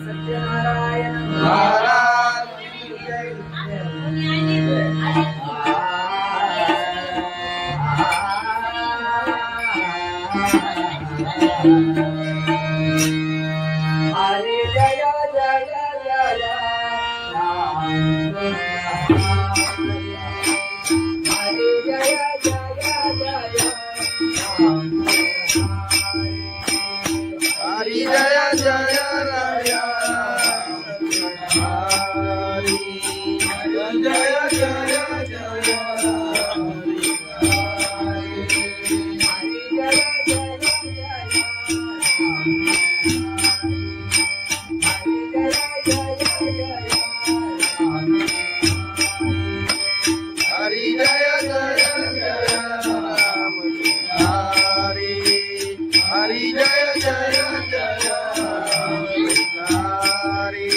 सत्यनारायण महाराज हरे जय जय जय राम हरे जय जय जय राम हरि जय जय राय हरि जय जय जय हरि जय जय जय राम हरि हरि जय जय जय हरि जय जय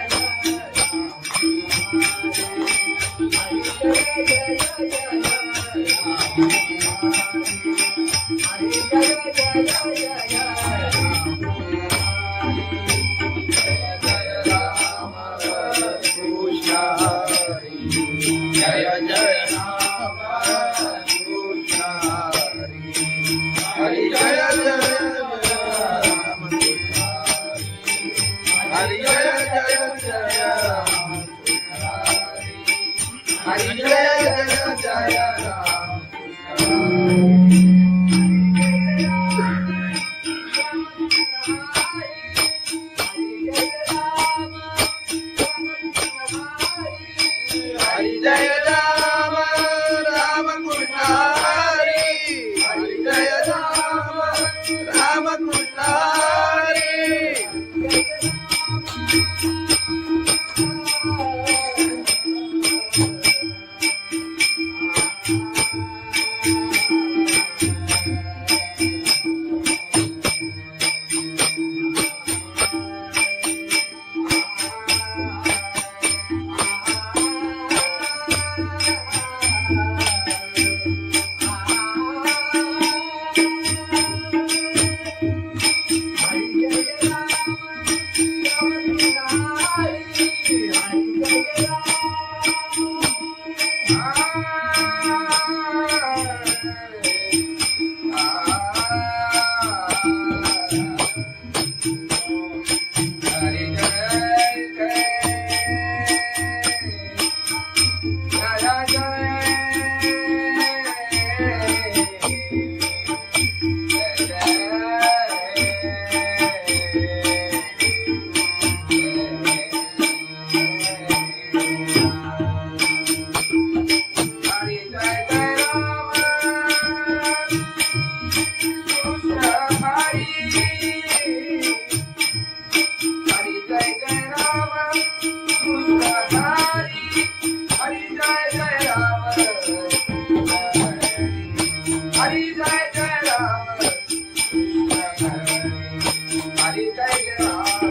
राम कृष्ण हरि जय जय राम हरि जय जय जय राम हरि जय जय जय राम हरि जय राम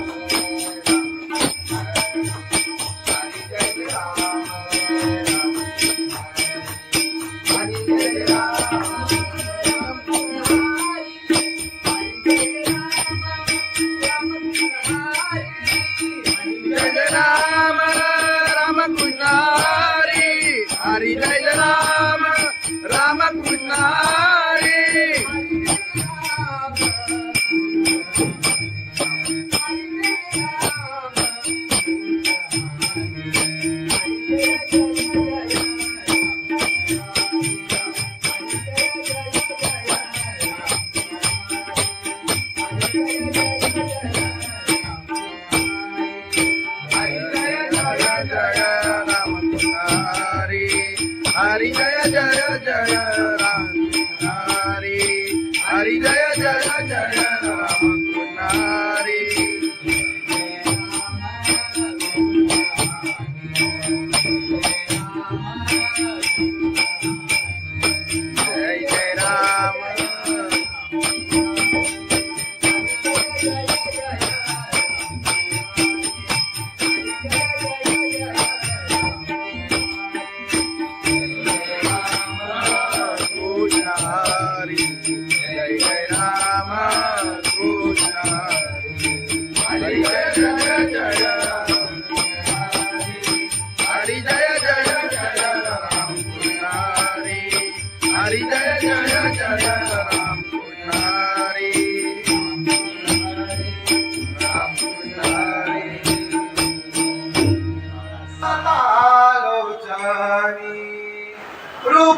राम कृष्ण हरि हरि जय राम राम कृष्ण हरि हरि जय राम राम कृष्ण हरि हरि जय जय जय राम हरि हरि जय जय जय राम हरि जय जय राम जय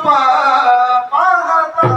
रूप पाहता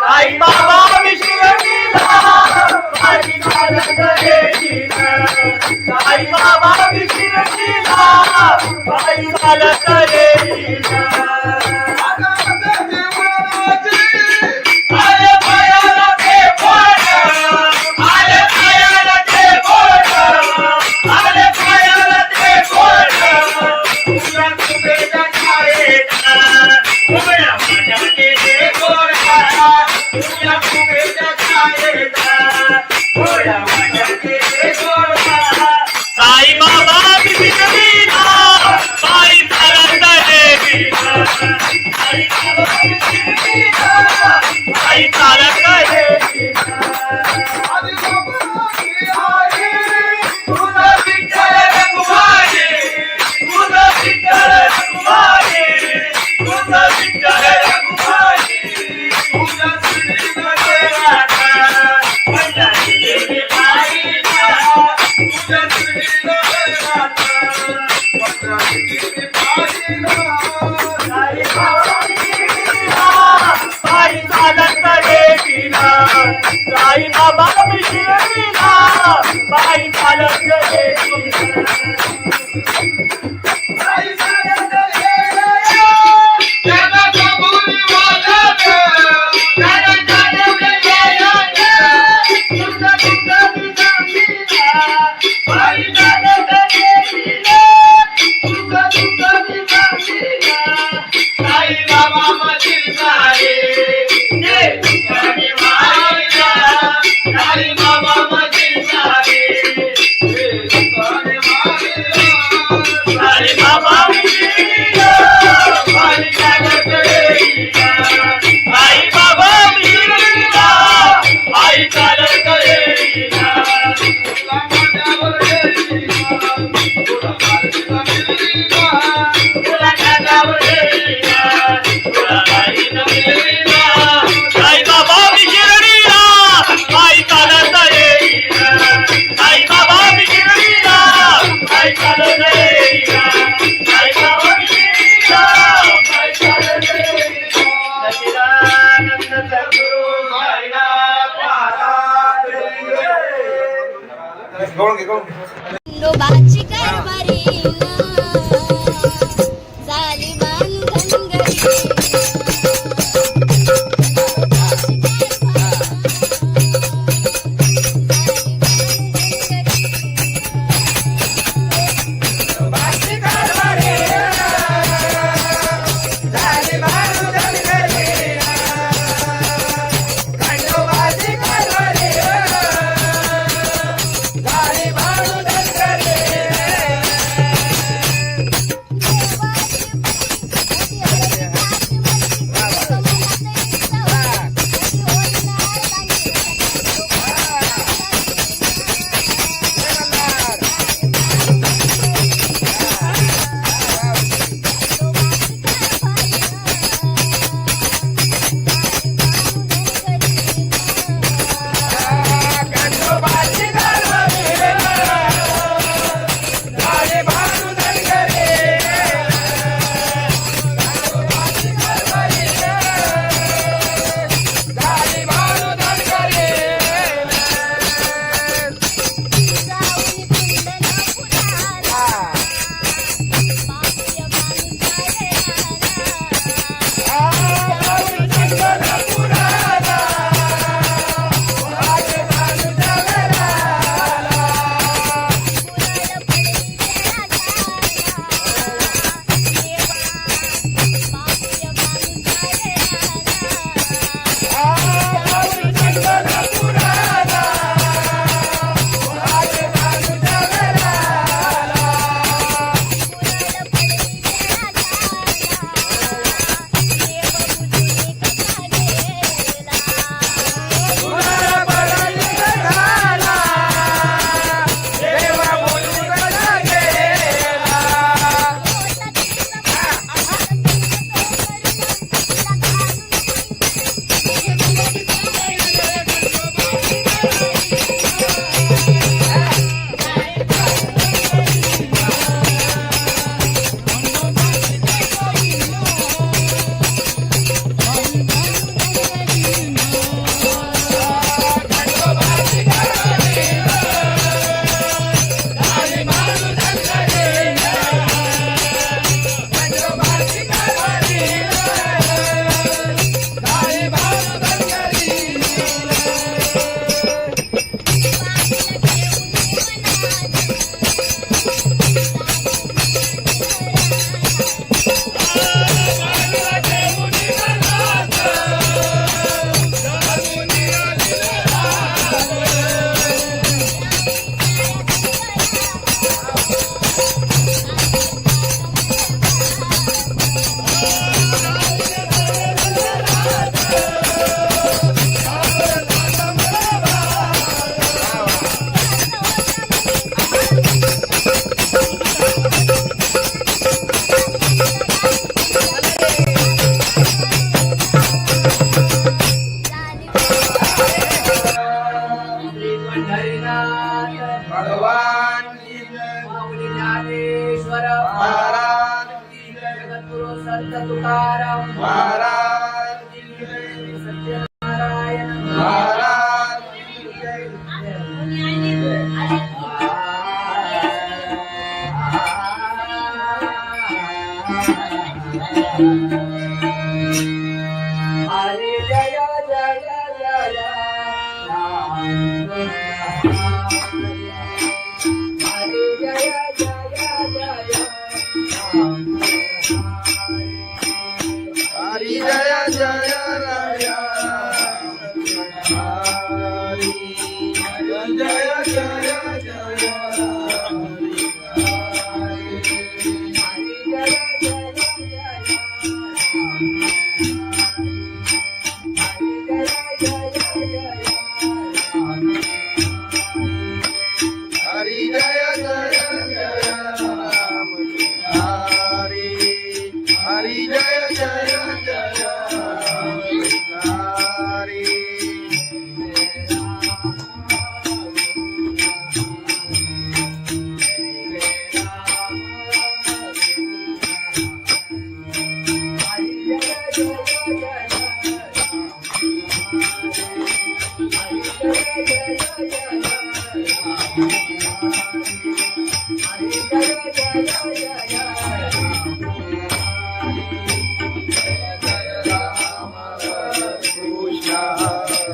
आई पायी चालत येतीला साई बाबा मी शिर्डीला पायी चालत येतीला खंडोबाची कारभारी झाली बांधन घरी महाराज की जय जगद्गुरु संत तुकाराम महाराज की जय सत्यनारायण महाराज की जय हरे जय जय जय राम हरे जय जय जय राम हरि जय जय राय हरि जय जय जय हरि जय जय जय राम हरि हरि जय जय जय हरि कृष्ण हरि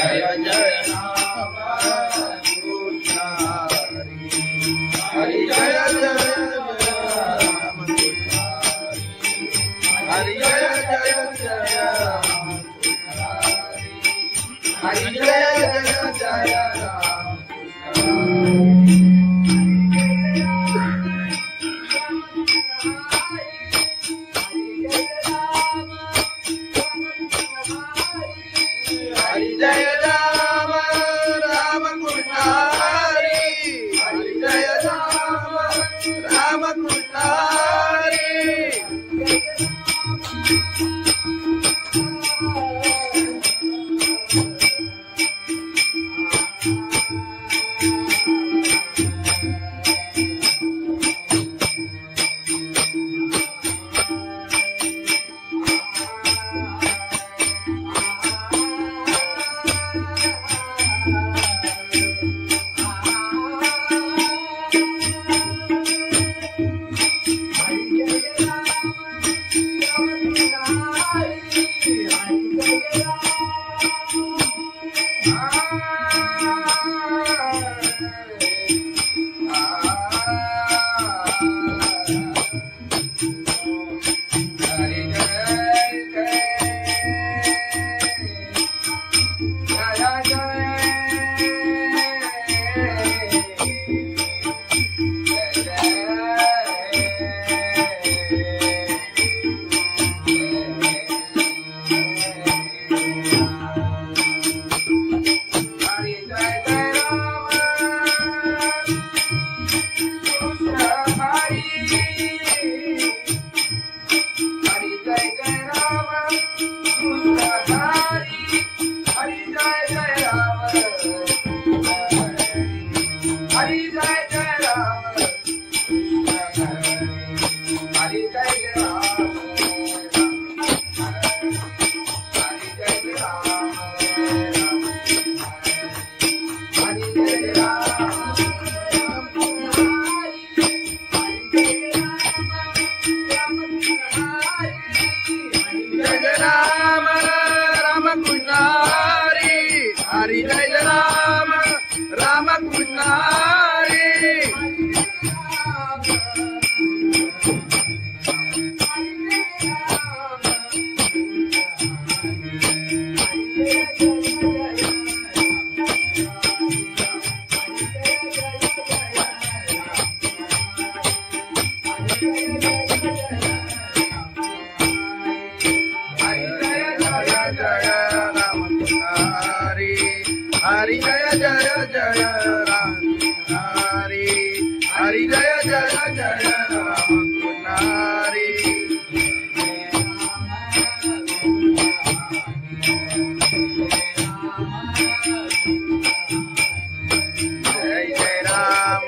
जय जय राम कृष्ण हरि जय जय राम हरि जय जय जय राम हरि जय जय जय राम हरि जय राम राम कृष्ण हरि हरि जय राम राम कृष्ण हरि हरि जय राम राम कृष्ण हरि हरि जय जय जय राम हरि हरि जय जय जय राम हरि जय जय राम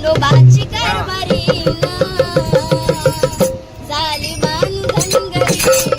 लोबाची कारभारी झाली बांधनगरी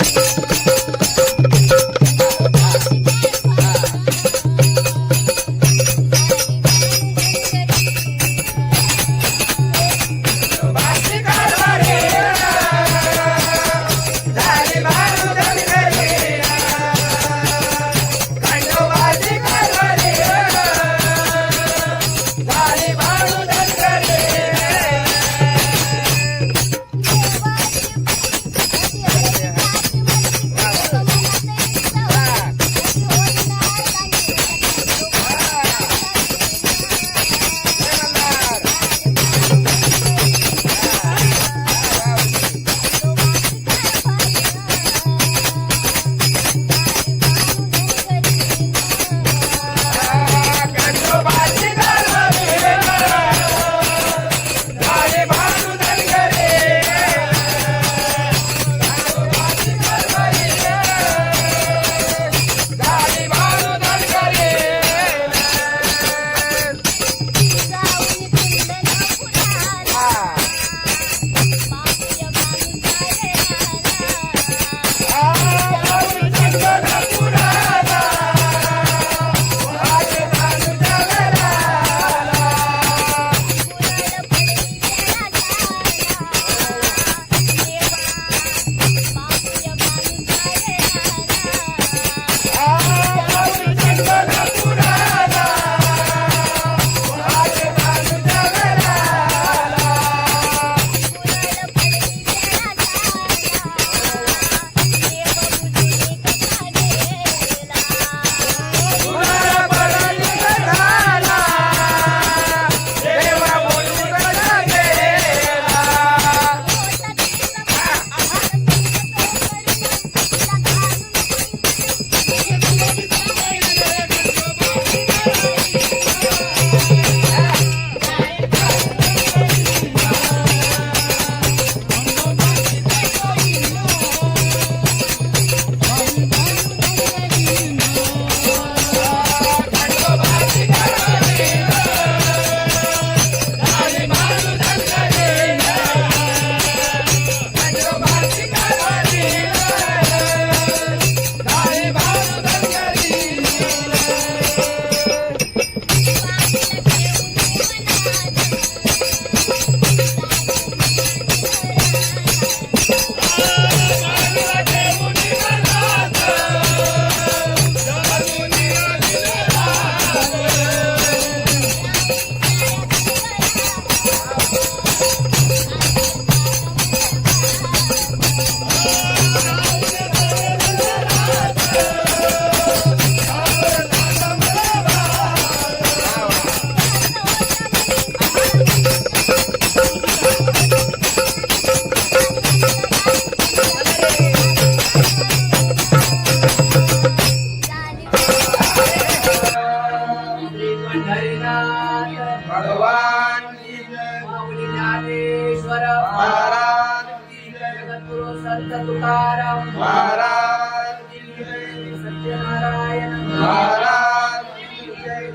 गणनाथ भगवान की जय माऊली ज्ञानेश्वर महाराज की जय जगद्गुरु संत तुकाराम महाराज की जय सत्यनारायण महाराज की जय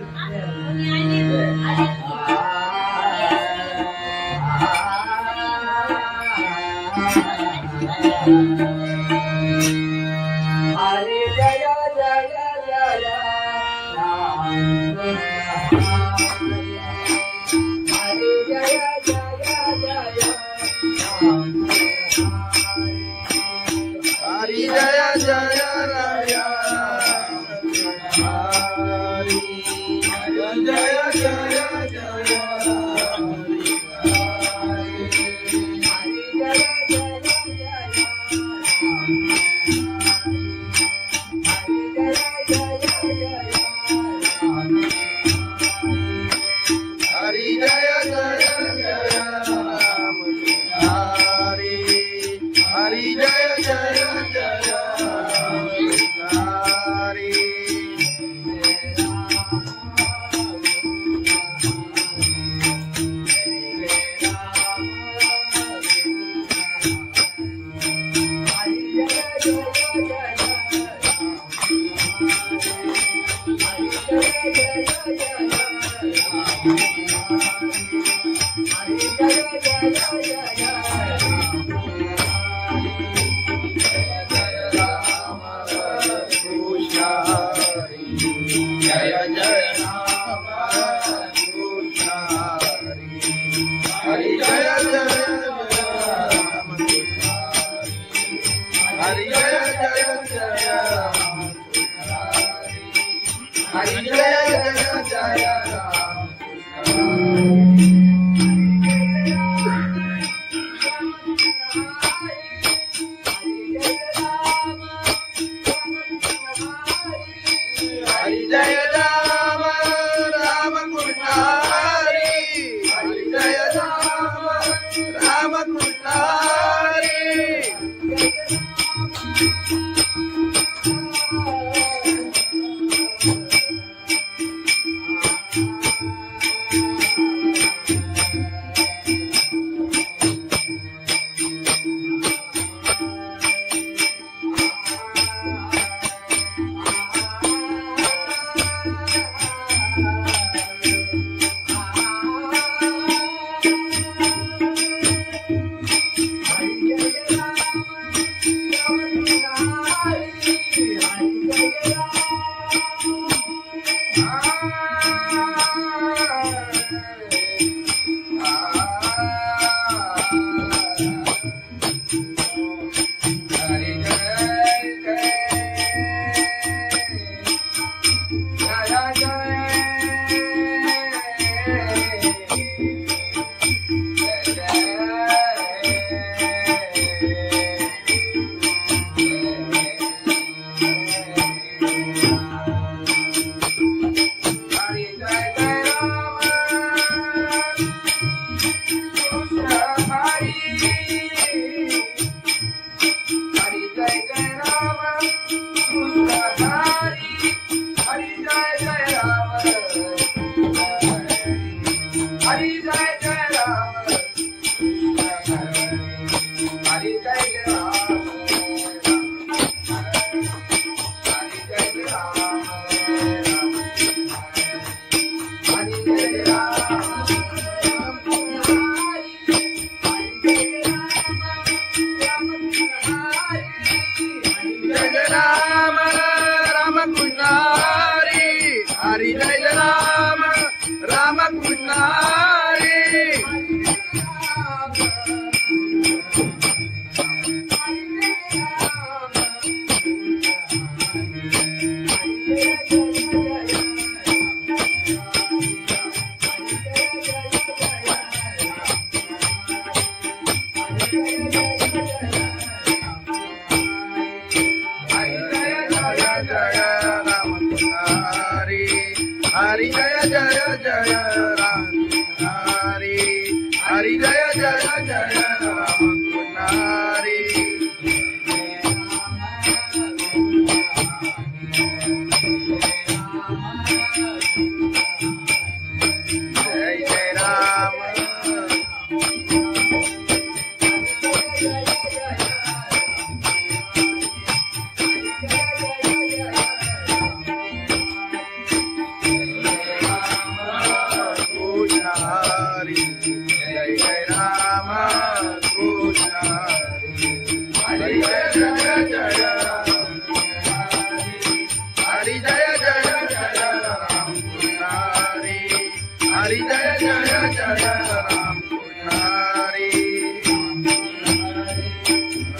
हरे जय जय जय राम हरे जय जय जय राम हरि जय जय राया हरि जय जय जय हरि जय जय जय राम हरि हरि जय जय जय राम हरि जय जय राम कृष्ण हरि जय जय राम हरि जय जय जय राम हरि जय जय जय राम हरि जय राम राम कृष्ण हरि हरि जय राम राम कृष्ण हरि हरि जय राम राम कृष्ण हरि हरि जय जय जय राम हरि हरि जय जय जय राम हरि हरी जय जय जय राम कृष्ण हरी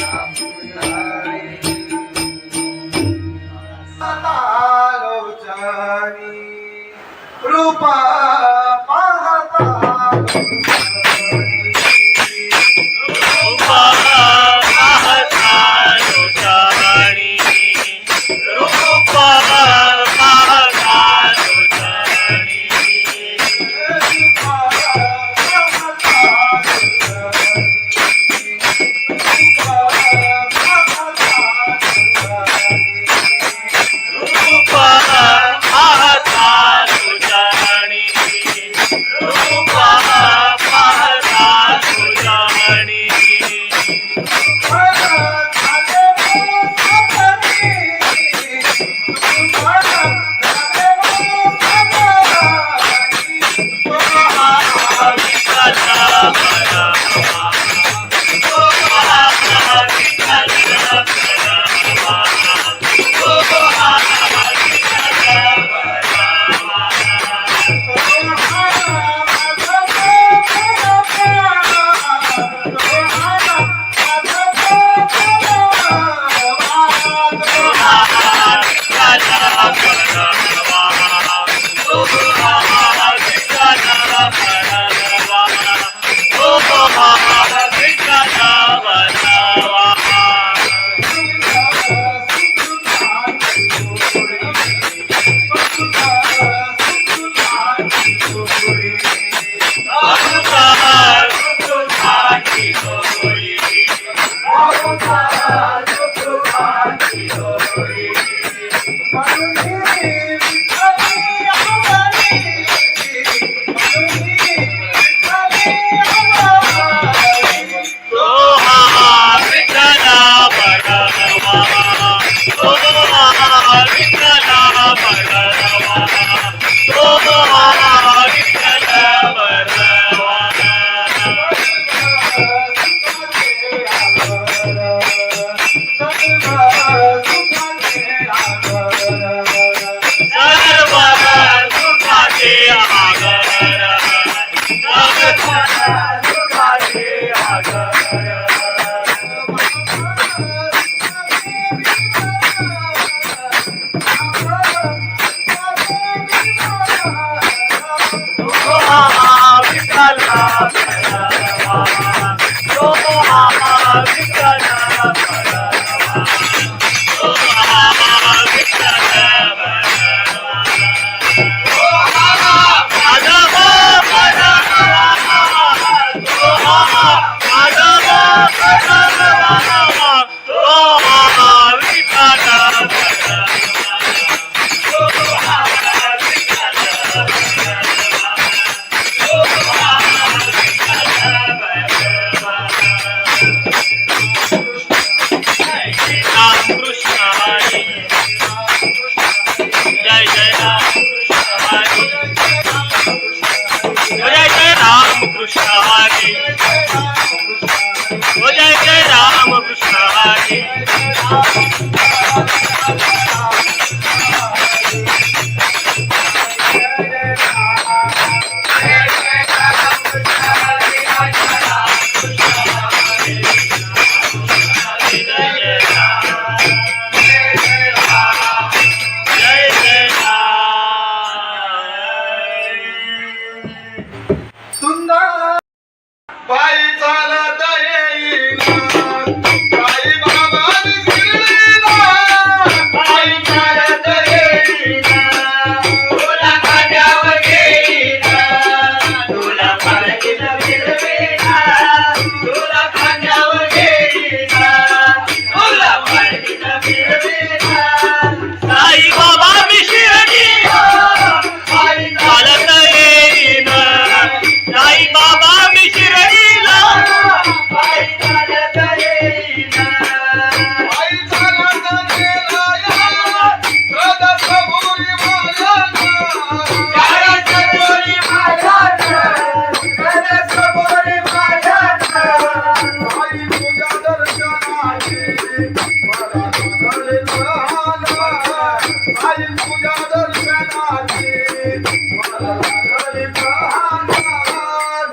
राम कृष्ण हरी लोचनी रूपा पाहता रूपा पाहता लोचनी रूपा पाहता लोचनी रूपा पाहता लोचनी रूपा पाहता लोचनी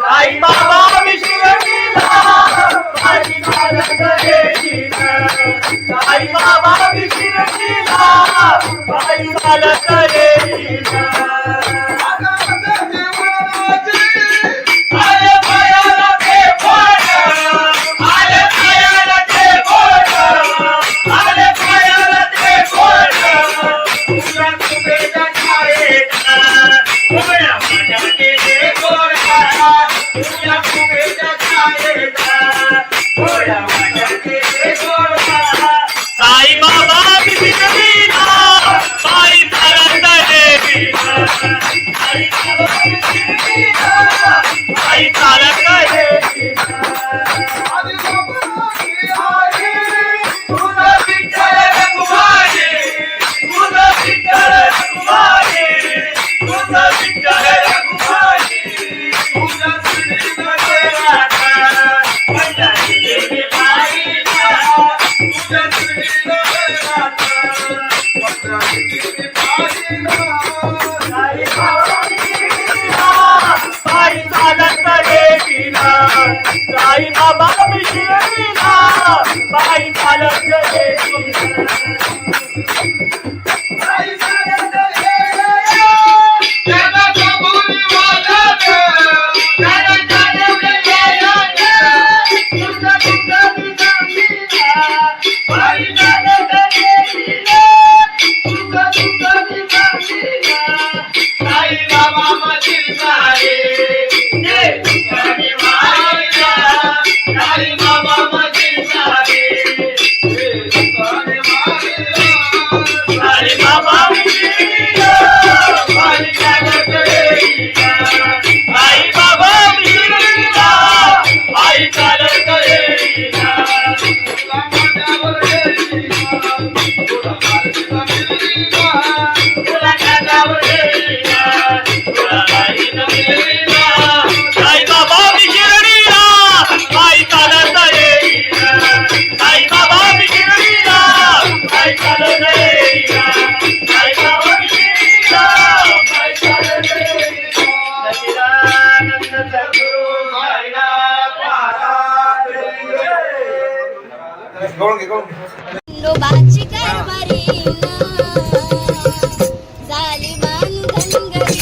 साई बाबा विशिरडीला माझी चालत रेलीला साई बाबा विशिरडीला माझी चालत रेलीला आले पायाला ते बोट आले पायाला ते बोट आले पायाला ते बोट तुला कुबेच्या छायेचा उभ्या माझ्याचे ते गोडा तुला कुबेच्या छायेचा उभ्या माझ्याचे ते गोडा साई बाबा विशिरडीला पायी चालत रेलीला साई बाबा विशिरडीला पायी चालत रेलीला तुझं विठ्ठल रघुमाई तुझं विठ्ठल रघुमाई तुझं विठ्ठल रघुमाई तुझं श्रीनगर राधा पंढरी देवी बाईला तुझं श्रीनगर राधा पंढरी देवी बाईला साई बाबा विशिरडीला पायी चालत रेलीला साई बाबा विशिरडीला पायी चालत रेलीला साई बाबा मधील सारे साई बाबा मधील सारे साई बाबा विशिरडीला पायी चालत रेलीला साई बाबा विशिरडीला पायी चालत रेलीला तुला खांद्यावर रेलीला तुला बाईनं मिळलीला साई बाबा विशिरडीला पायी चालत रेलीला साई बाबा विशिरडीला पायी चालत रेलीला साई बाबा विशिरडीला पायी चालत रेलीला सच्चिदानंद सद्गुरु साईनाथ महाराज खंडोबाची कारभारी झाली धनगरी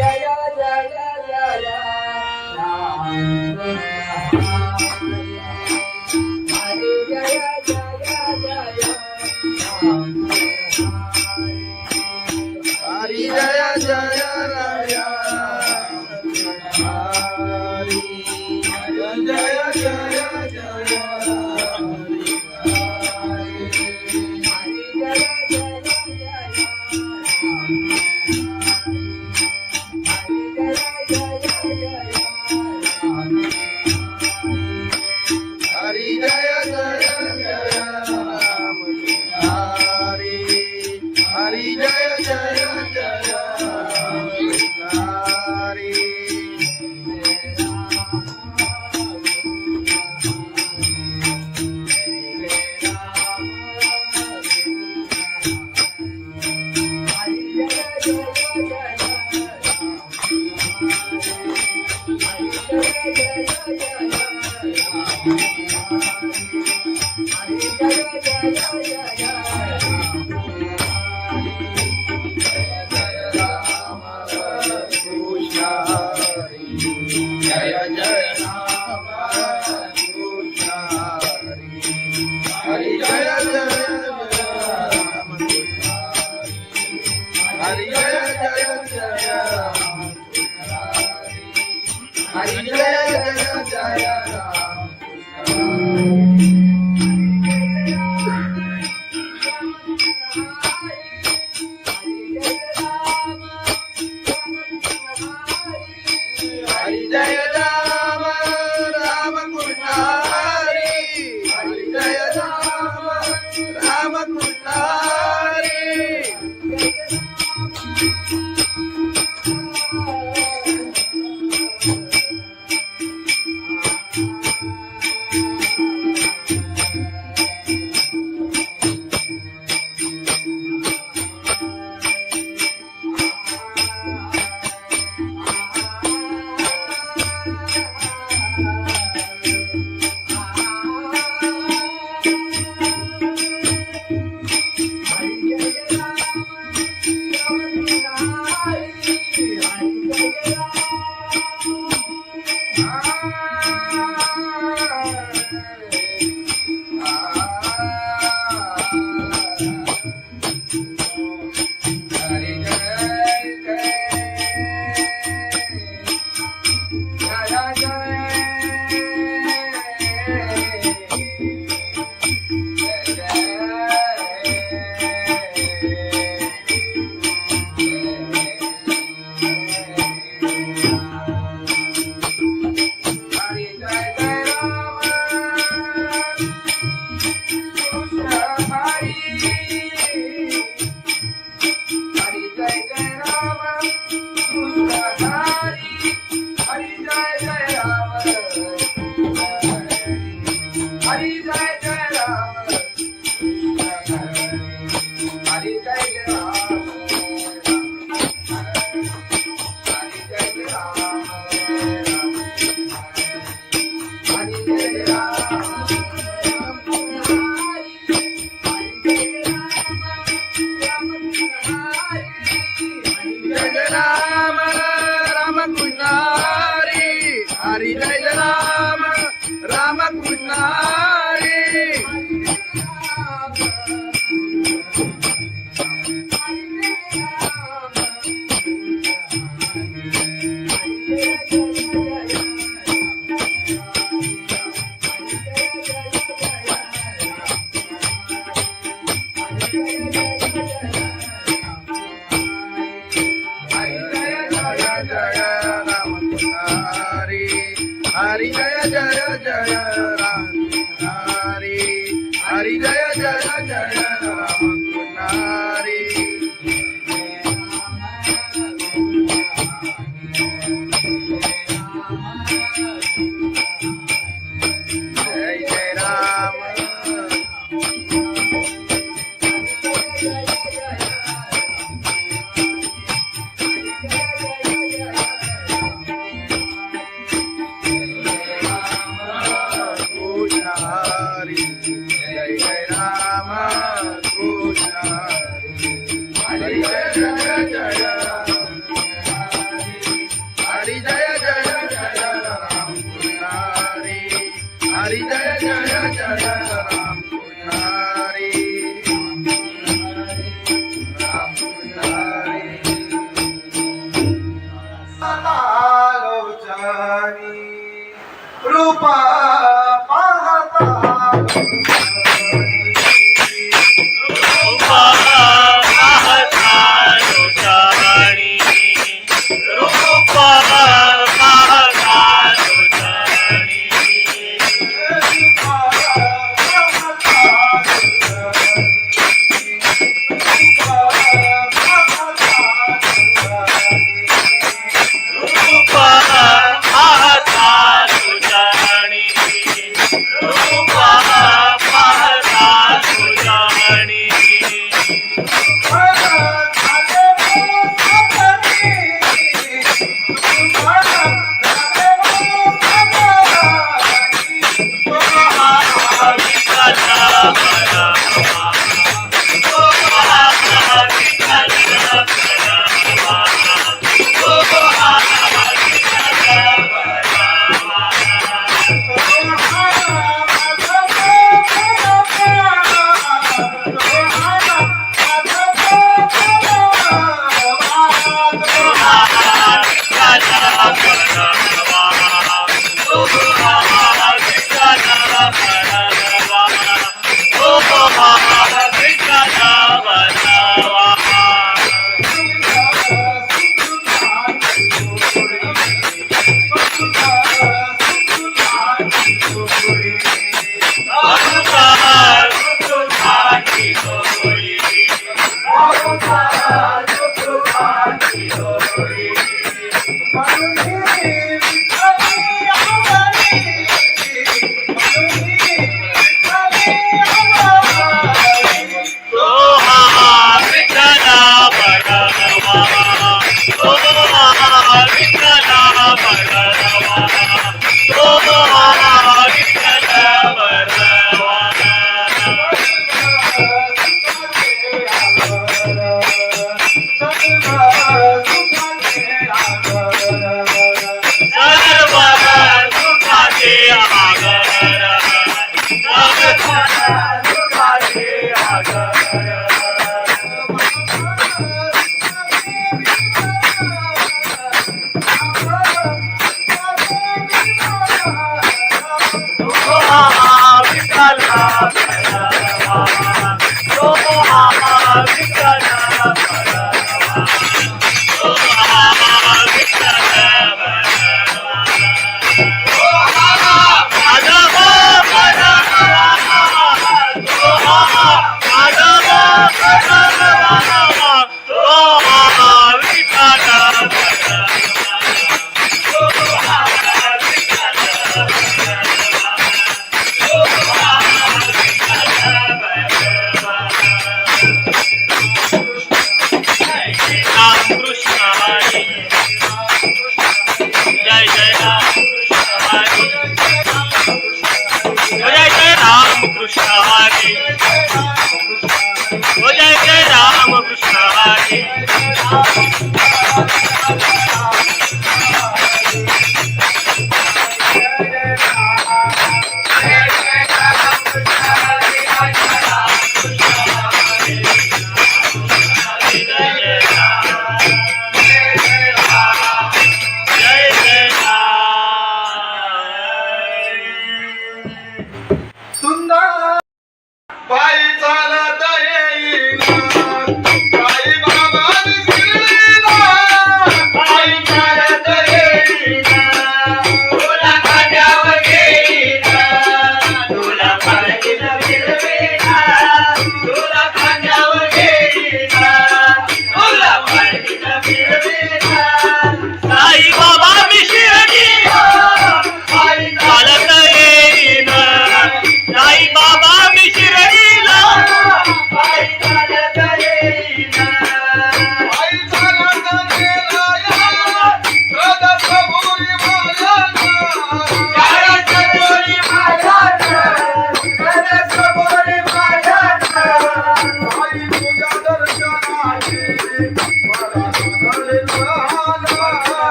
जय जय जय राम हरे जय जय जय राम हरि जय जय राय हरि जय जय जय हरि जय जय जय राम हरि हरि जय जय जय हरि जय जय राम कृष्ण हरि जय जय राम हरि जय जय जय राम हरि जय जय जय राम हरि जय राम राम कृष्ण हरि हरि जय राम राम कृष्ण हरि हरि जय राम राम कृष्ण हरि हरि जय जय जय राम हरि हरि जय जय जय राम हरि जय जय राम हरि जय जय राम लोचनी रूप पाहता रूपा पाहता लोचनी रूपा पाहता लोचनी रूपा पाहता लोचनी रूपा पाहता लोचनी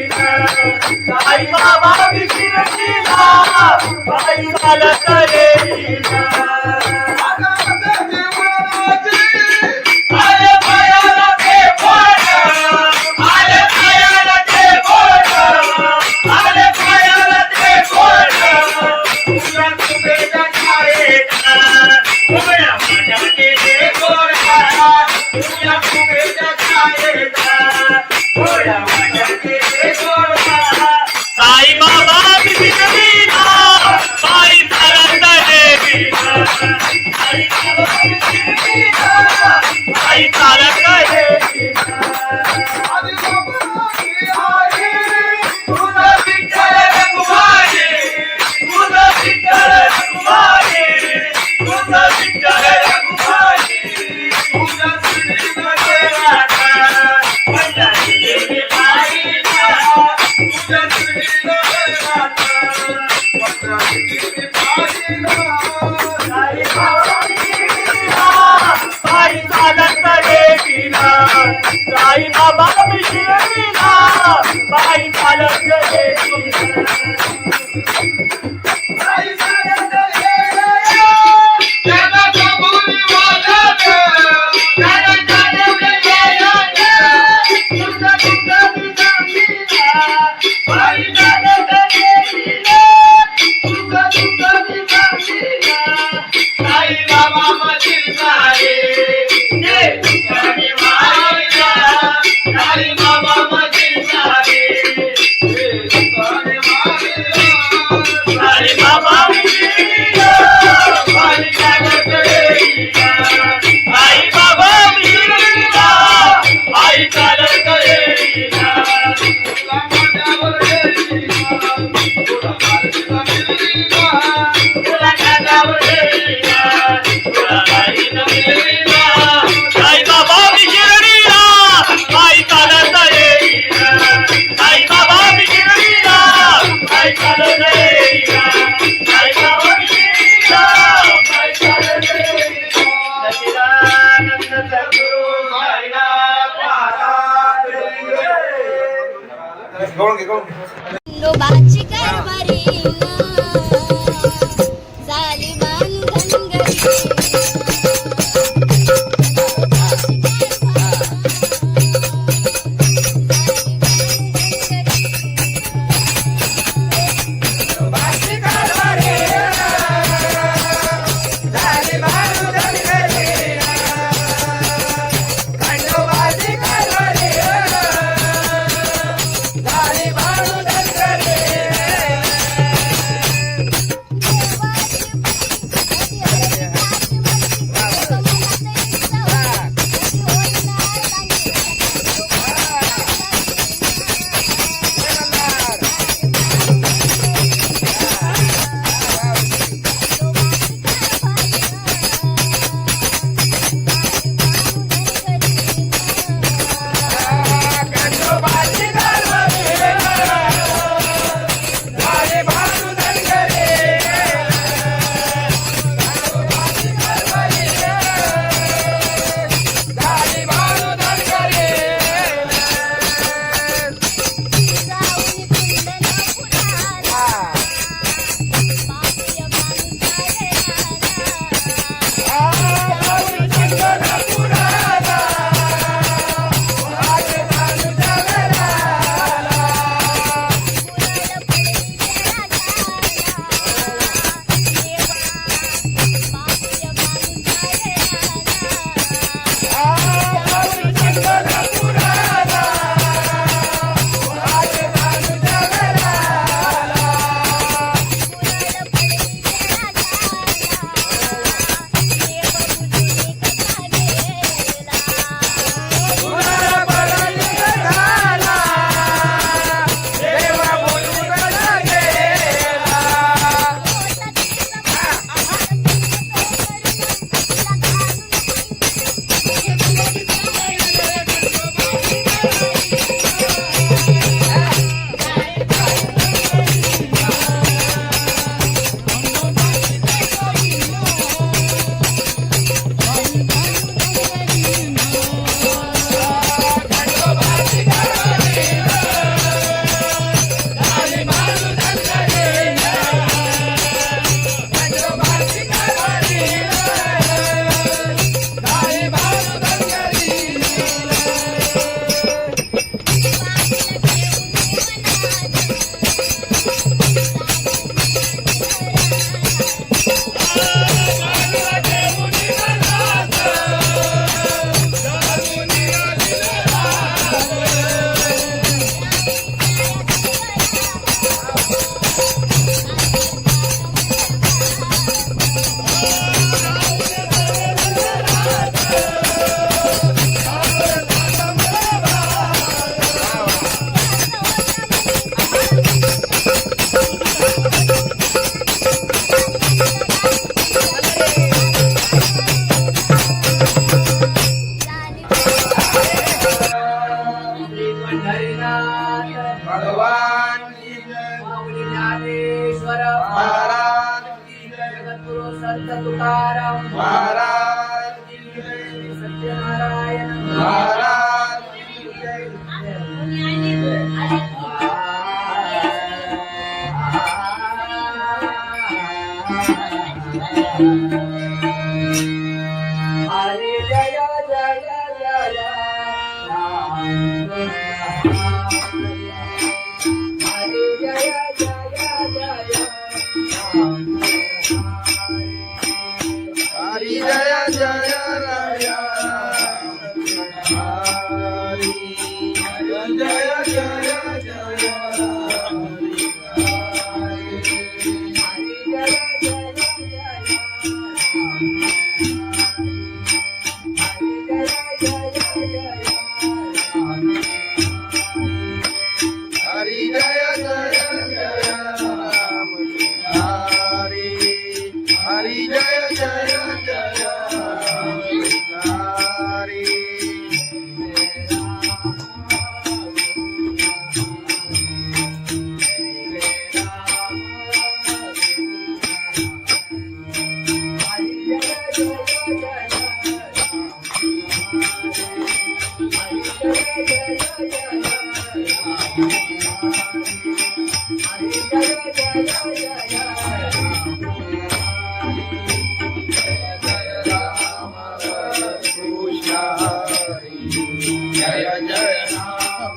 साई बाबा विशिर केला बाई चालत येईना आले पायाला ते बोट आले पायाला ते बोट आले पायाला ते बोट तुला तुझ्या छायेचा उभ्या माझ्या केले गोरा तुला तुझ्या छायेचा उभ्या माझ्या केले गोरा साई बाबा बिना बाई चालत येईना साई बाबा बिना बाई चालत येईना तुझं विठ्ठल रघुमाई तुझं विठ्ठल रघुमाई तुझं विठ्ठल रघुमाई तुझ्या श्रीनगर राधा माझ्या देवी बाईला तुझ्या श्रीनगर राधा माझ्या देवी बाईला साई बाबा बिना बाई चालत येईना साई बाबा बिना बाई चालत येईना लोबाची कारभारी झाली बांधन गरी समर्थ तुकाराम महाराज की जय. सत्यनारायण महाराज की जय. हरे जय जय जय राम हरे जय जय जय राम हरी जय जय राया. हरी जय जय जय हरी जय जय जय राम. हरी हरी जय जय जय राम. हरी कृष्ण हरी जय जय राम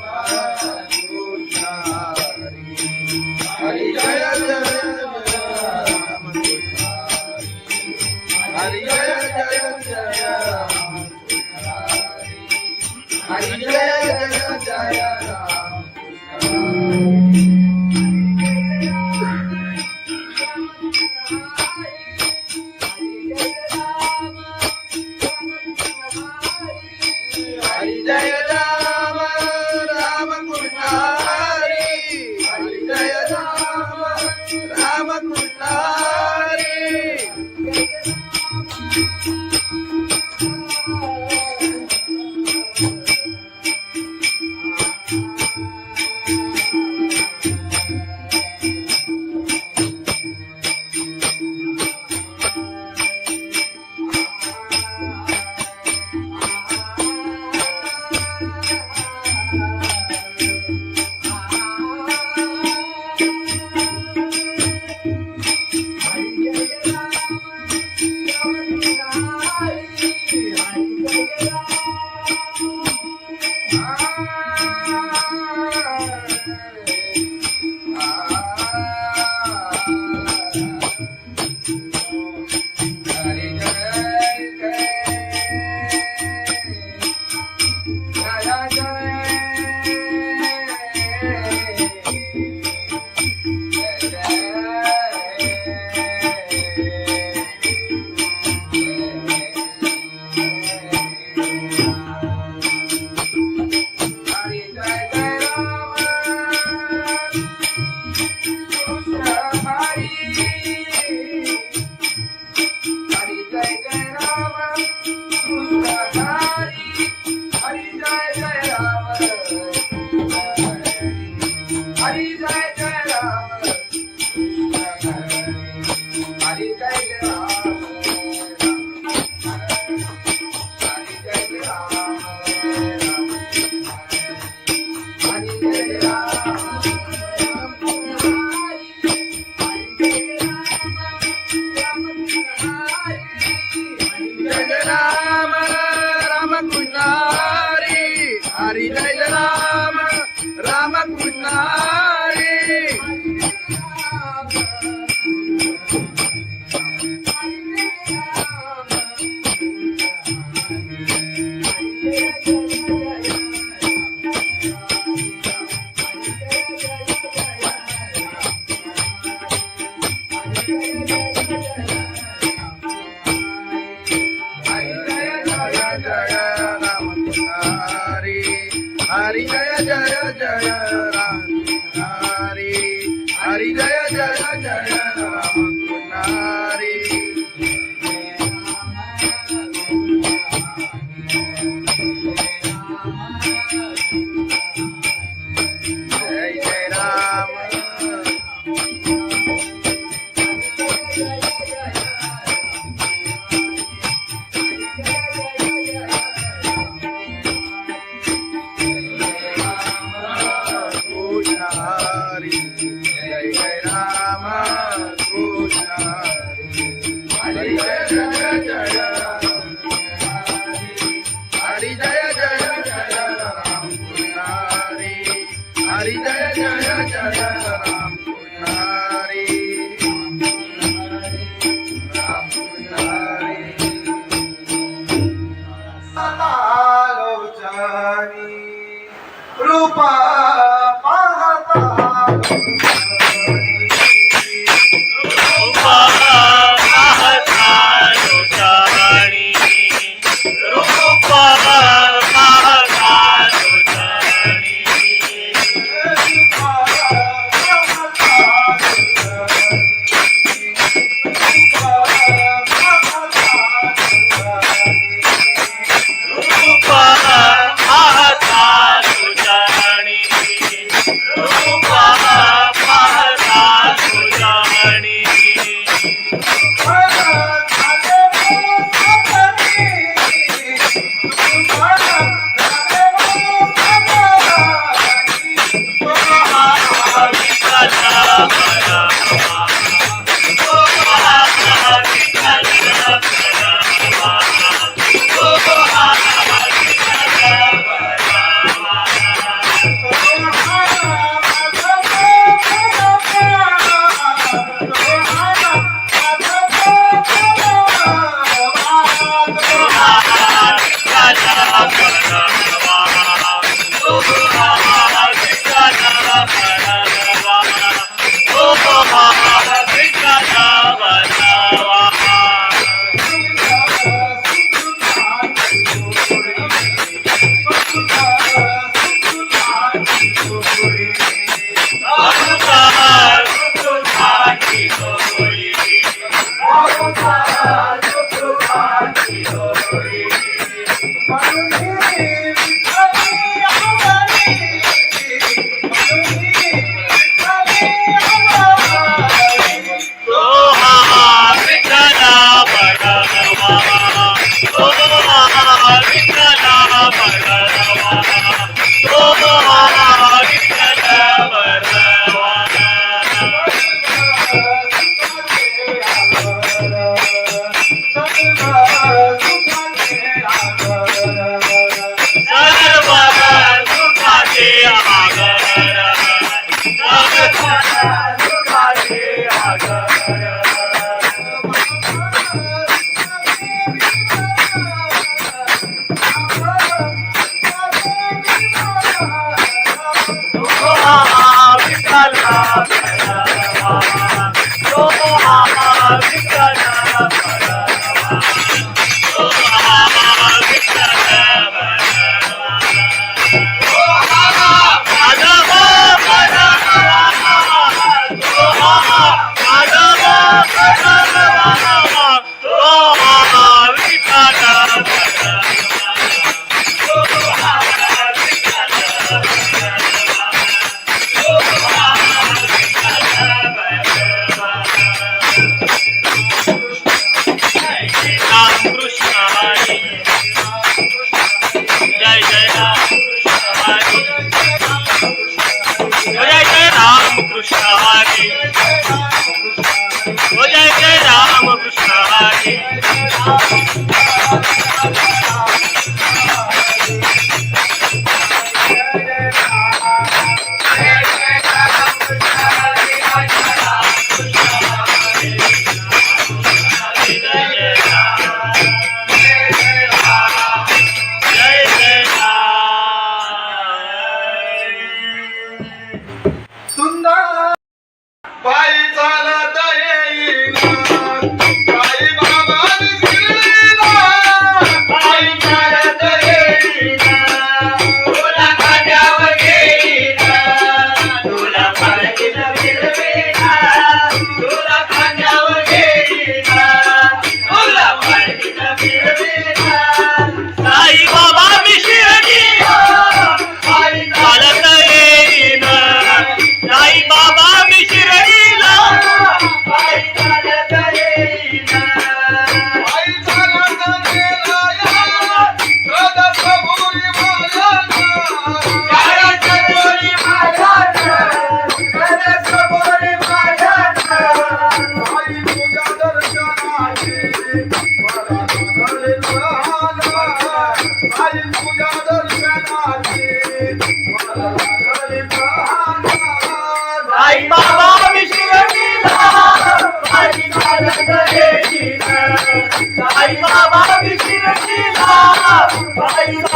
कृष्ण हरी. हरी जय जय राम कृष्ण हरी जय जय राम. हरी जय जय राम. हरी जय राम राम कृष्ण हरी. हरी जय राम राम कृष्ण हरी. हरी जय राम राम कृष्ण हरी. हरी जय जय जय राम हरी. हरी जय जय जय राम हरी. जय जय राम. कृष्ण हरी जय जय जय हरी जय जय जय राम कृष्ण हरी जय जय जय राम कृष्ण राम कृष्ण लोचनी रूपा पाहता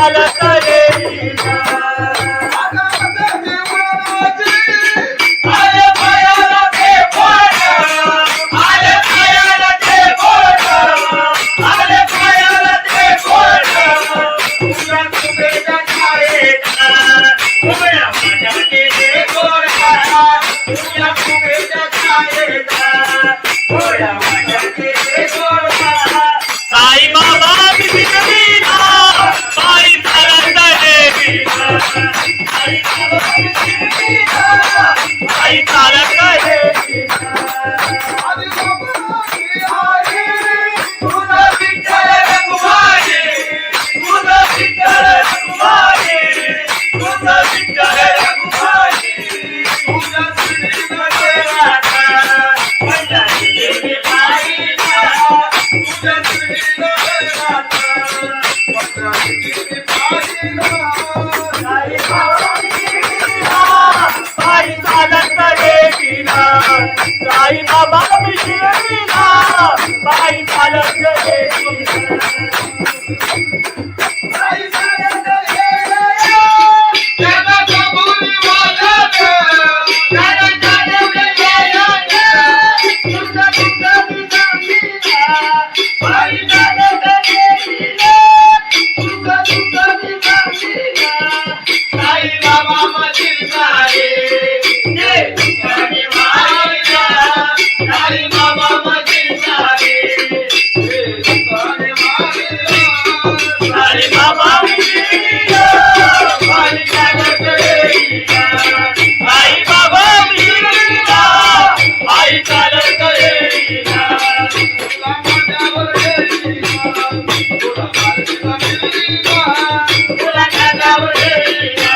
चालत येईना आले पायाला ते बोट आले पायाला ते बोट आले पायाला ते बोट तुझ्या कुबेच्या छायेत उभ्या माझ्या केले गोरखा तुझ्या कुबेच्या छायेत उभ्या माझ्या केले गोरखा साई बाबा बिना पायी चालत येईना साई बाबा बिना पायी चालत येईना तुझं विठ्ठल रखुमाई तुझं विठ्ठल रखुमाई तुझं विठ्ठल रखुमाई तुझ्या श्रीमध्ये राधा पंढरी गेली पायीला तुझ्या श्रीमध्ये राधा पंढरी गेली पायीला साई बाबा बिना पायी चालत येईना साई बाबा बिना पायी चालत येईना साई चालत येईना त्याला कबुली वाजत त्याला जाणवले यायला तुझं तुझं बिना पायी चालत येईना तुझं तुझं बिना साई बाबा मधील सारे जे तुझ्याने मारिला साई बाबा मधील सारे जे तुझ्याने मारिला साई बाबा बिना पायी चालत येईना साई बाबा बिना पायी चालत येईना तुला माझ्यावर येईना तुला माझ्यावर येईना तुला माझ्यावर येईना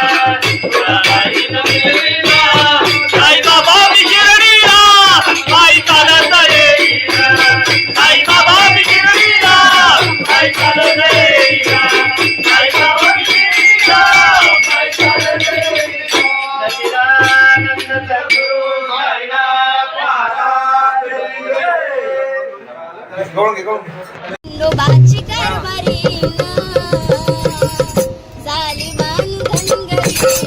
तुला माझ्यावर येईना साई बाबा बिना पायी चालत येईना साई बाबा बिना पायी चालत येईना साई बाबा बिना पायी चालत येईना सच्चिदानंद सद्गुरु साईनाथ महाराज खंडोबाची कारभारी जालिमान धनगरी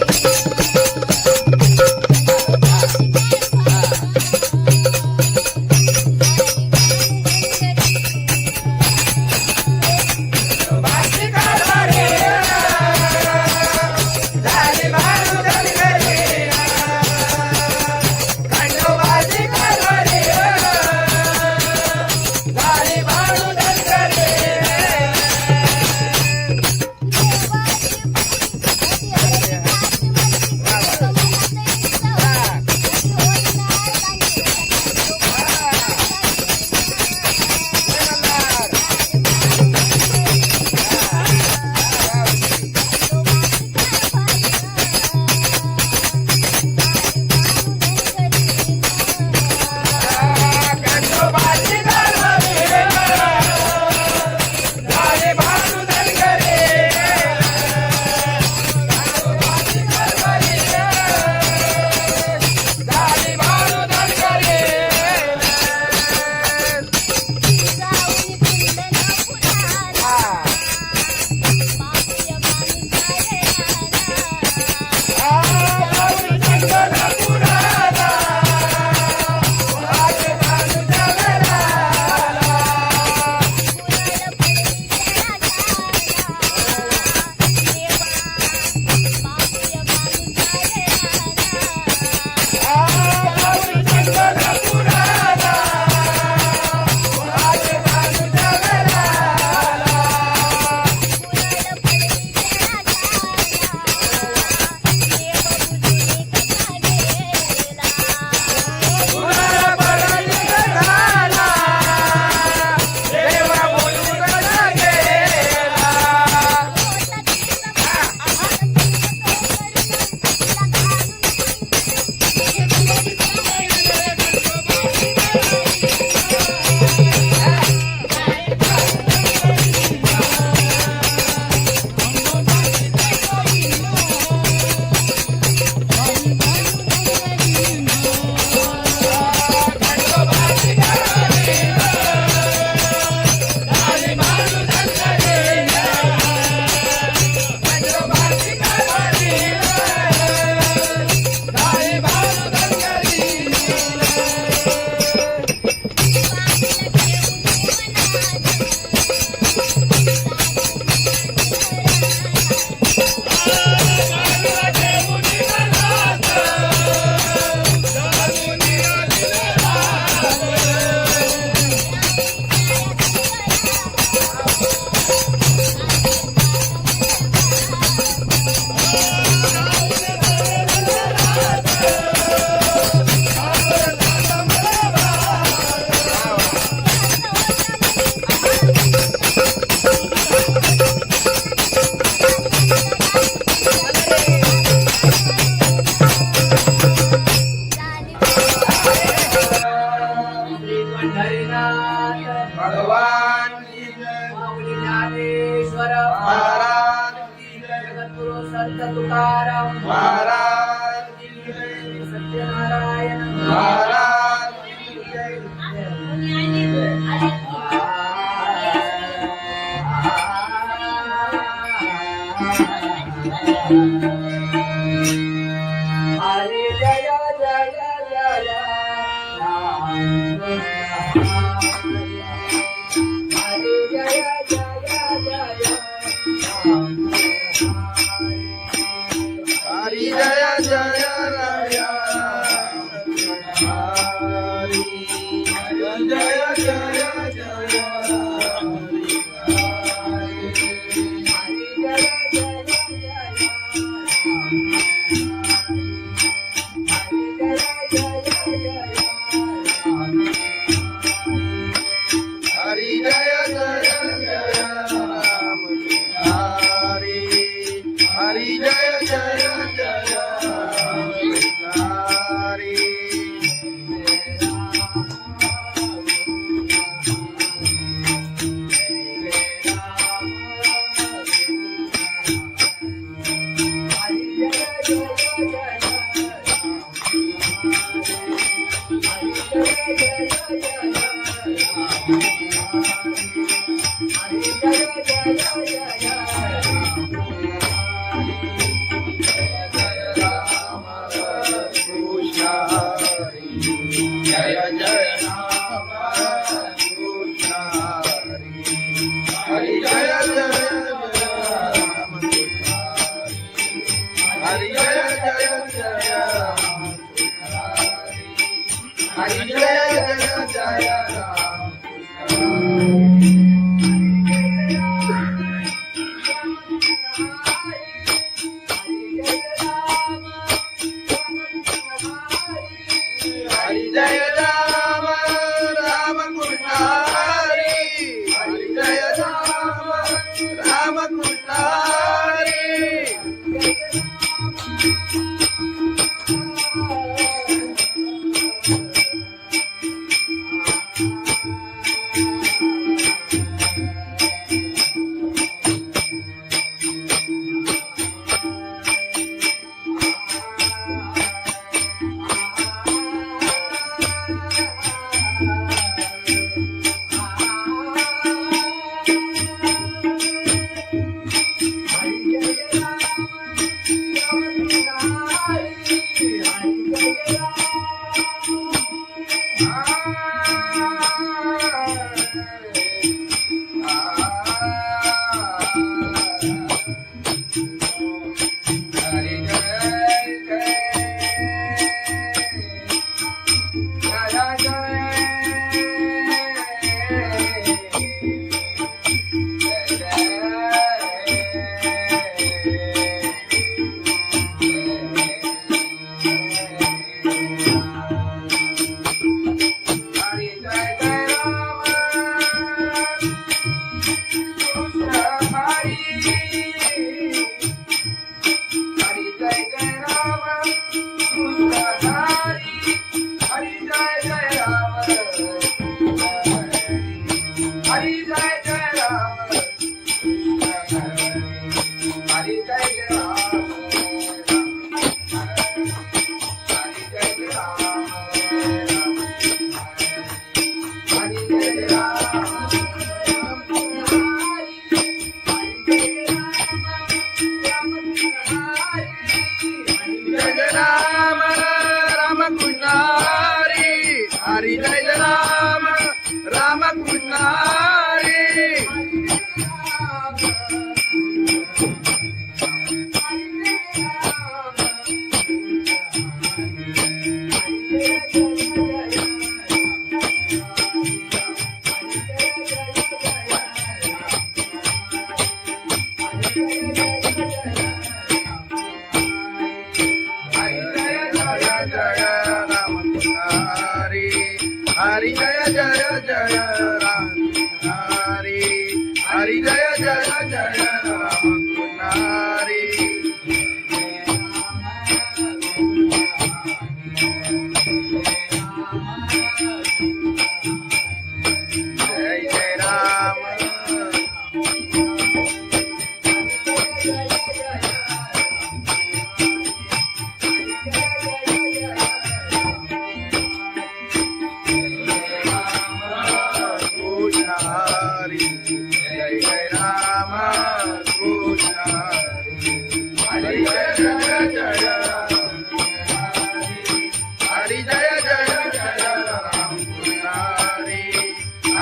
पंढरीनाथ भगवान की जय माऊली ज्ञानेश्वर महाराज की जय जगद्गुरु संत तुकाराम महाराज की जय सत्यनारायण महाराज की जय हरे जय जय जय राम हरे जय जय जय राम हरि जय जय राया हरि जय जय जय हरि जय जय जय राम हरि हरि जय जय जय राम हरि कृष्ण हरि जय जय राम कृष्ण हरि जय जय राम हरि जय जय जय राम हरि जय जय जय राम हरि जय राम राम कृष्ण हरि हरि जय राम राम कृष्ण हरि हरि जय राम राम कृष्ण हरि हरि जय जय जय राम हरि हरि जय जय जय राम हरि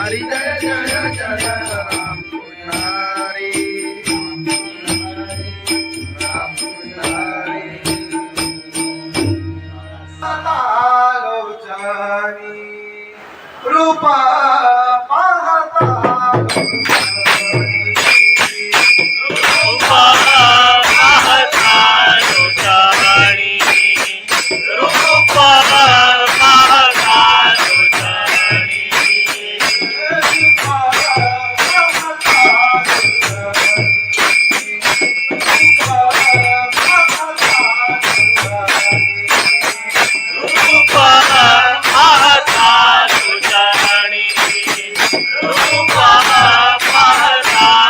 हरी जय जय जय राम पुजारी राम पुजारी लोचनी रूपा पाहता रूपा पाहता लोचनी रूपा पाहता लोचनी रूपा पाहता लोचनी रूपा पाहता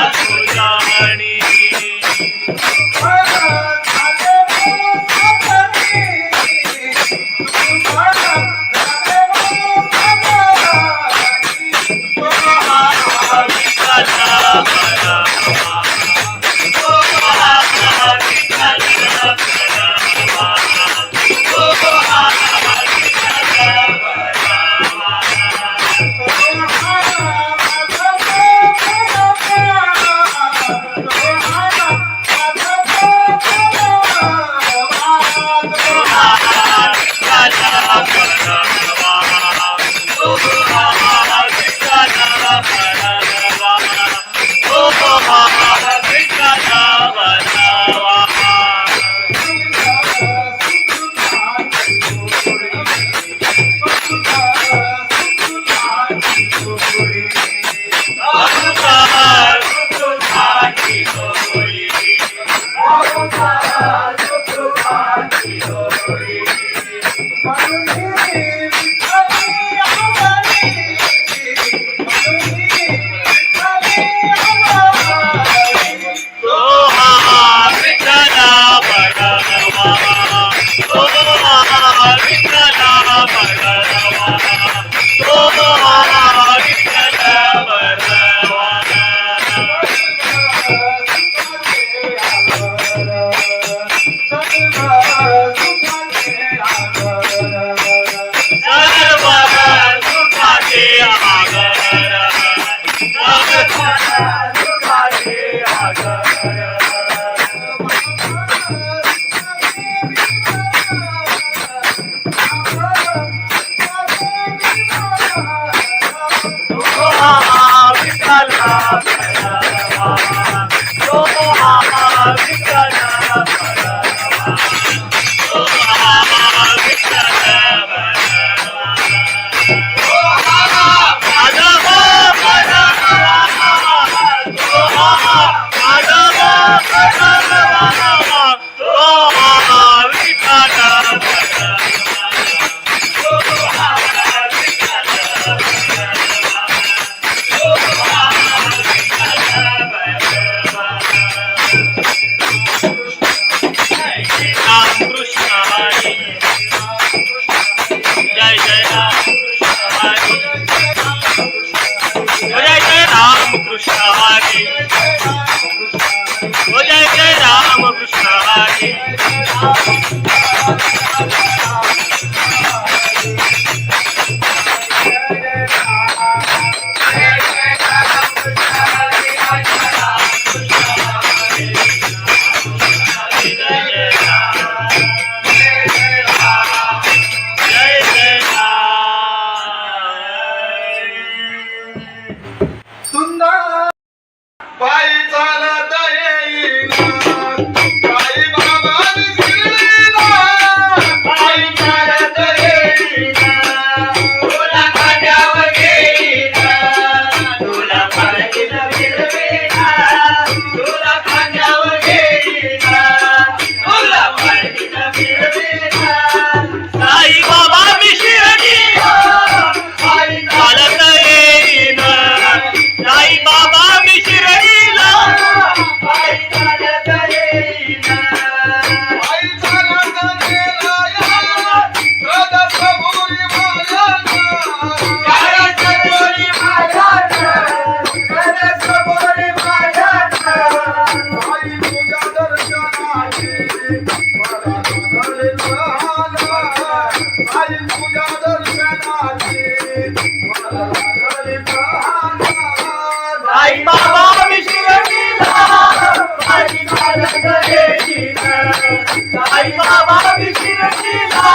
साई बाबा विशिरडीला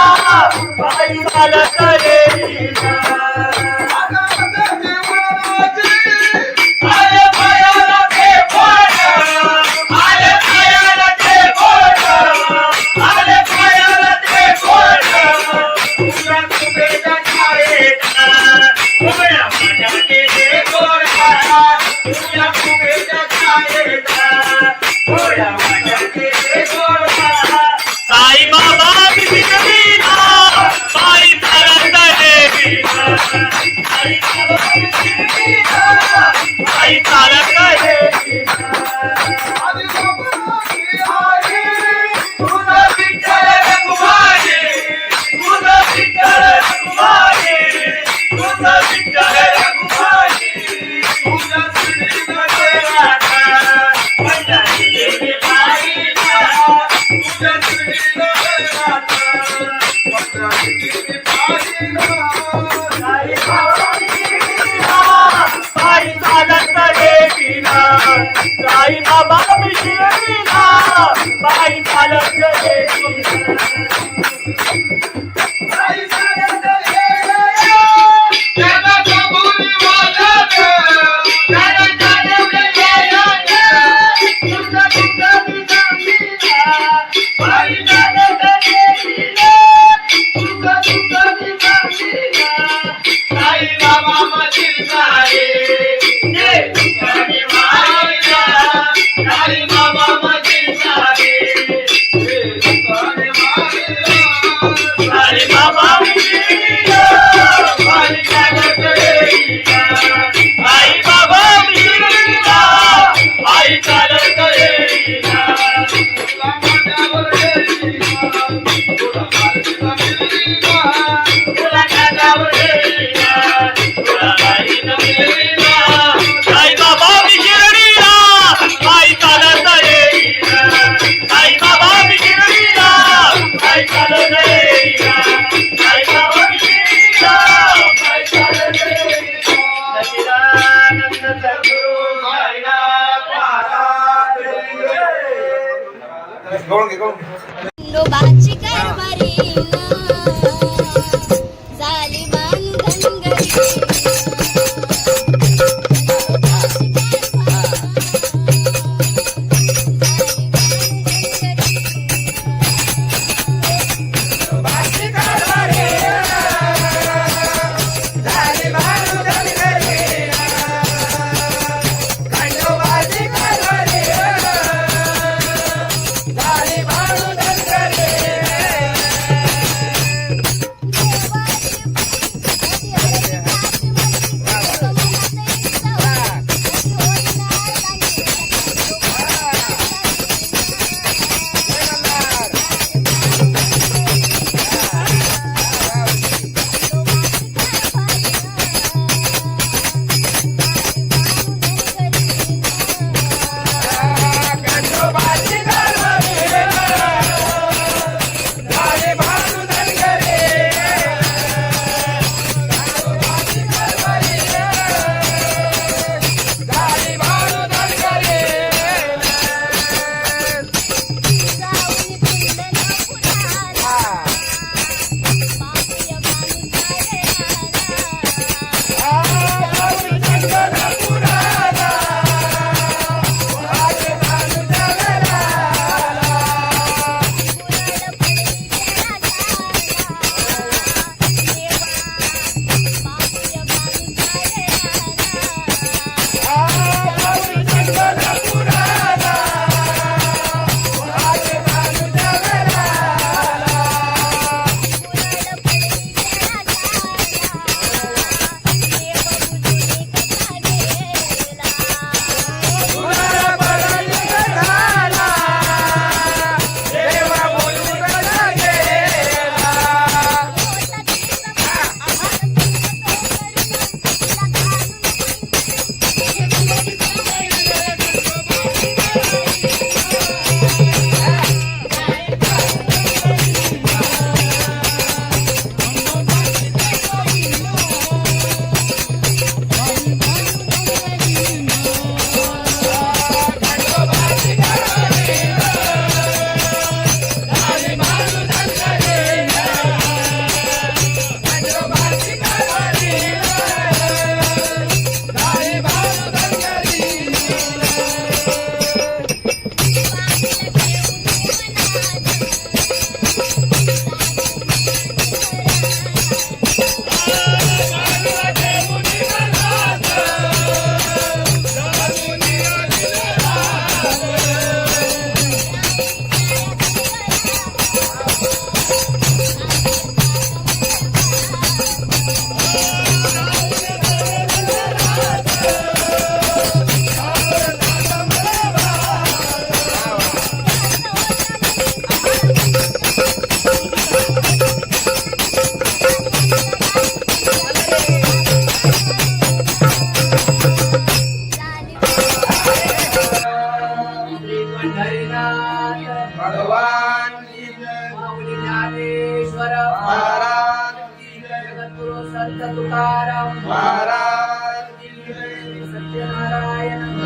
पायी चालत येईल आले पायाला ते बोट आले पायाला ते बोट आले पायाला ते बोट तुला कुबेच्या छायेत उभ्या माझ्याचे ते गोड तुला कुबेच्या छायेत उभ्या माझ्याचे ते गोड साई बाबा विशिरडीला पायी चालत येईल साई बाबा विशिरडीला पायी चालत येईल तुझा विठ्ठल रघुमाई तुझा विठ्ठल रघुमाई तुझा विठ्ठल रघुमाई तुझा श्रीनाथ राधा पंढरी देवी पायीला तुझा श्रीनाथ राधा पंढरी देवी पायीला साई बाबा विशिरडीला पायी चालत येईल साई बाबा विशिरडीला पायी चालत येईल साई चालत येईल त्याला कबुली वाजत त्याला चालवलं येईल तुझा तुझा निजामीला पायी चालत येईल तुझा तुझा निजामीला साई बाबा मधील सारे ते तुझ्याने मायला साई बाबा मधील सारे ते तुझ्याने मायला साई बाबा विशिरडीला पायी चालत येईल साई बाबा विशिरडीला पायी चालत येईल तुला माझ्यावर येईल तुला माझ्या मिळीला तुला माझ्यावर येईल तुला माझ्या मिळीला साई बाबा विशिरडीला पायी चालत येईल साई बाबा विशिरडीला पायी चालत येईल साई बाबा विशिरडीला पायी चालत येईल सच्चिदानंद सद्गुरु साईनाथ महाराज खंडोबाची कारभारी झाली बांधनगरी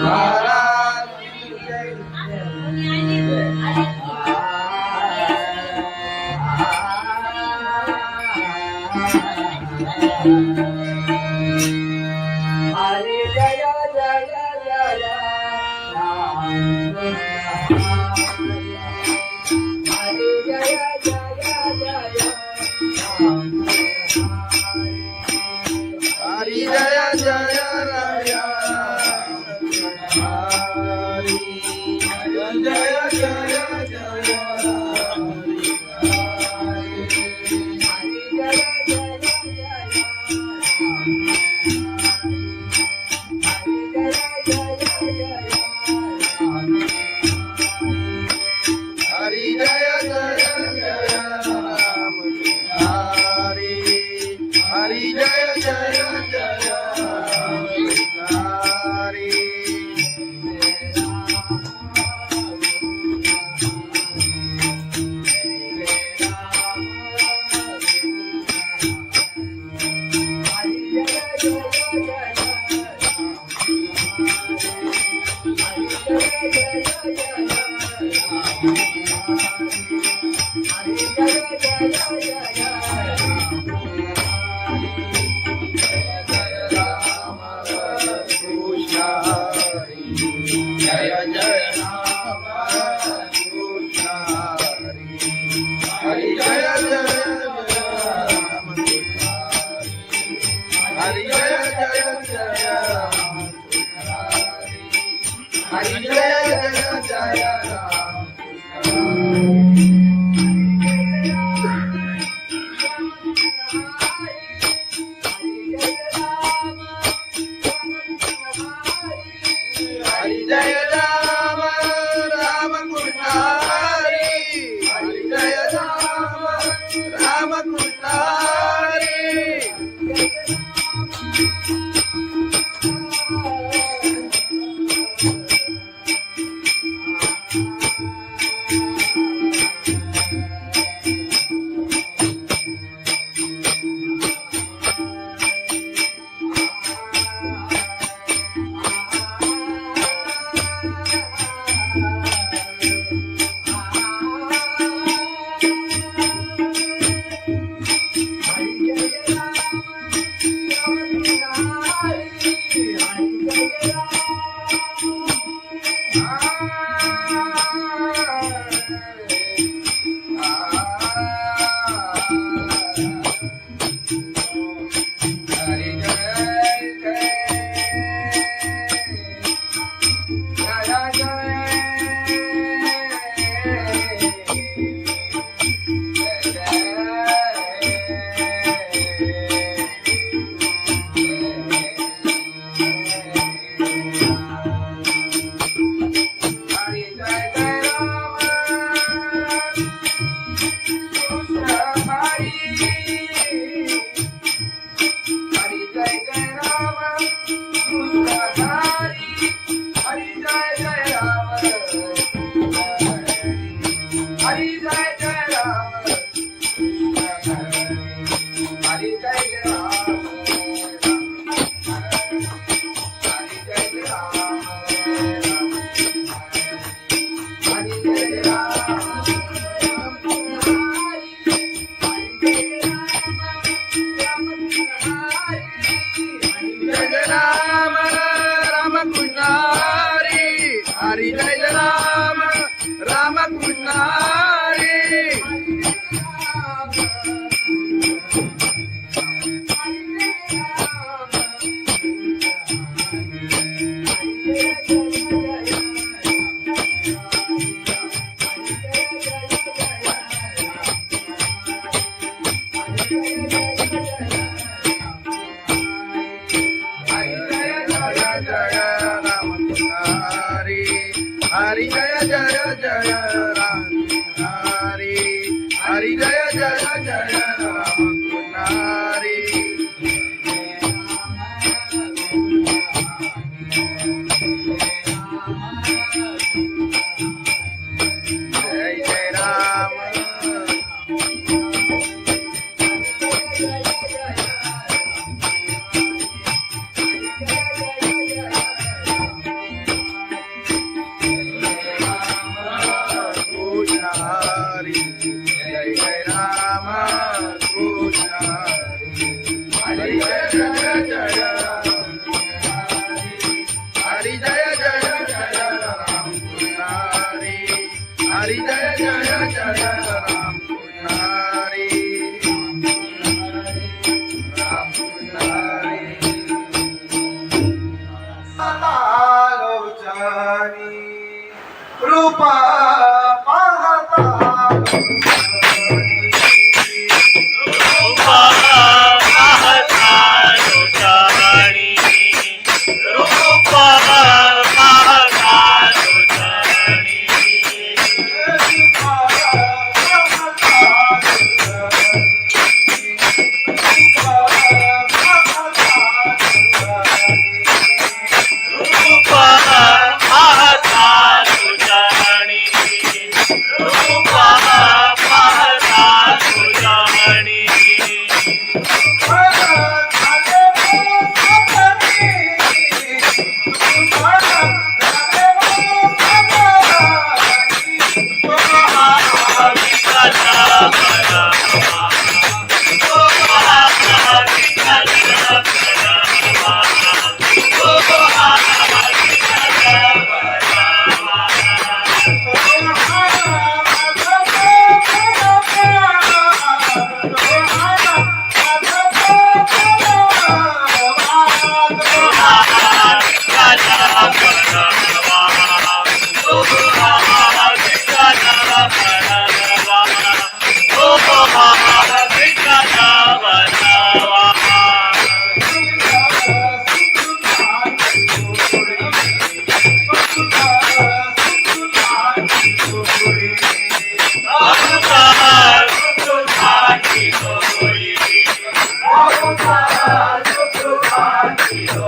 महाराज की जय. हरी जय जय जय राम हरी जय जय जय राम हरी जय जय राया हरी जय जय जय हरी जय जय जय राम हरी हरी जय जय जय हरी जय जय राम कृष्ण हरि जय जय राम हरि जय जय जय राम हरि जय जय जय राम हरि जय राम राम कृष्ण हरि हरि जय राम राम कृष्ण हरि हरि जय राम राम कृष्ण हरि हरि जय जय जय राम हरि हरि जय जय जय राम हरि जय जय राम लोचनी रूप पाहता Oh,